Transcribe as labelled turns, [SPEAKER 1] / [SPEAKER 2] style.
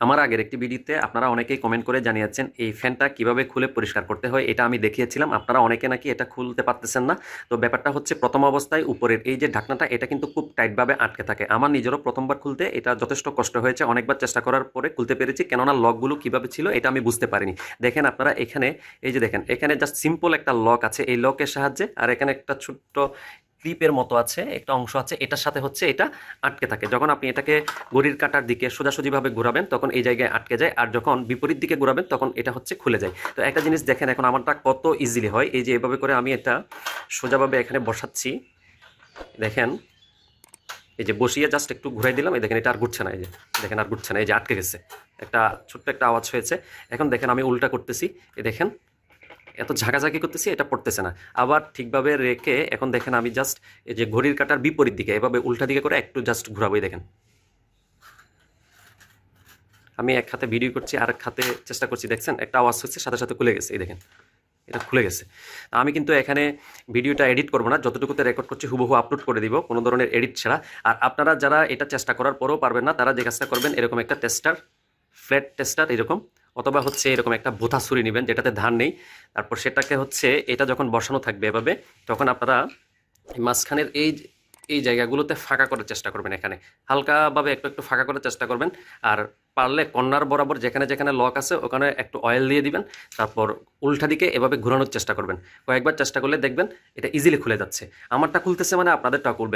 [SPEAKER 1] আমার আগের একটি ভিডিওতে আপনারা অনেকেই কমেন্ট করে জানিয়েছেন এই ফ্যানটা কিভাবে খুলে পরিষ্কার করতে হয়, এটা আমি দেখিয়েছিলাম। আপনারা অনেকে নাকি এটা খুলতে পারতেছেন না। তো ব্যাপারটা হচ্ছে, প্রথম অবস্থায় উপরের এই যে ঢাকনাটা, এটা কিন্তু খুব টাইটভাবে আটকে থাকে। আমার নিজেরও প্রথমবার খুলতে এটা যথেষ্ট কষ্ট হয়েছে, অনেকবার চেষ্টা করার পরে খুলতে পেরেছি, কেননা লকগুলো কিভাবে ছিল এটা আমি বুঝতে পারিনি। দেখেন আপনারা এখানে, এই যে দেখেন এখানে জাস্ট সিম্পল একটা লক আছে, এই লকের সাহায্যে, আর এখানে একটা ছোট্ট ক্লিপের মতো আছে, একটা অংশ আছে, এটার সাথে হচ্ছে এটা আটকে থাকে। যখন আপনি এটাকে ঘড়ির কাঁটার দিকে সোজাসুজিভাবে ঘোরাবেন তখন এই জায়গায় আটকে যায়, আর যখন বিপরীত দিকে ঘোরাবেন তখন এটা হচ্ছে খুলে যায়। তো একটা জিনিস দেখেন এখন আমারটা কত ইজিলি হয়। এই যে এভাবে করে আমি এটা সোজাভাবে এখানে বসাচ্ছি, দেখেন এই যে বসিয়ে জাস্ট একটু ঘুরাই দিলাম, এই দেখেন এটা আর ঘুরছে না, এই যে দেখেন আর ঘুরছে না, এই যে আটকে গেছে, একটা ছোট্ট একটা আওয়াজ হয়েছে। এখন দেখেন আমি উল্টা করতেছি, এই দেখেন এত ঝাঁকাঝাঁকি করতেছি, এটা পড়তেছে না। আবার ঠিকভাবে রেখে এখন দেখেন আমি জাস্ট এই যে ঘড়ির কাঁটার বিপরীত দিকে এভাবে উল্টা দিকে করে একটু জাস্ট ঘুরাবোই। দেখেন আমি এক হাতে ভিডিও করছি আর এক হাতে চেষ্টা করছি, দেখছেন একটা আওয়াজ হচ্ছে, সাথে সাথে খুলে গেছে, এই দেখেন এটা খুলে গেছে। আমি কিন্তু এখানে ভিডিওটা এডিট করবো না, যতটুকুতে রেকর্ড করছি হুবহু আপলোড করে দিব, কোনো ধরনের এডিট ছাড়া। আর আপনারা যারা এটা চেষ্টা করার পরেও পারবেন না, তারা যে কাজটা করবেন, এরকম একটা টেস্টার, ফ্ল্যাট টেস্টার এরকম, অথবা হচ্ছে এরকম একটা ভোঁতা ছুরি নেবেন যেটাতে ধার নেই। তারপর সেটাকে হচ্ছে, এটা যখন বসানো থাকবে এভাবে, তখন আপনারা মাঝখানের এই এই জায়গাগুলোতে ফাঁকা করার চেষ্টা করবেন, এখানে হালকাভাবে একটু একটু ফাঁকা করার চেষ্টা করবেন। আর পারলে কর্নার বরাবর যেখানে যেখানে লক আছে ওখানে একটু অয়েল দিয়ে দিবেন। তারপর উল্টা দিকে এভাবে ঘোরানোর চেষ্টা করবেন, কয়েকবার চেষ্টা করলে দেখবেন এটা ইজিলি খুলে যাচ্ছে। আমারটা খুলতেছে মানে আপনাদেরটা খুলবে।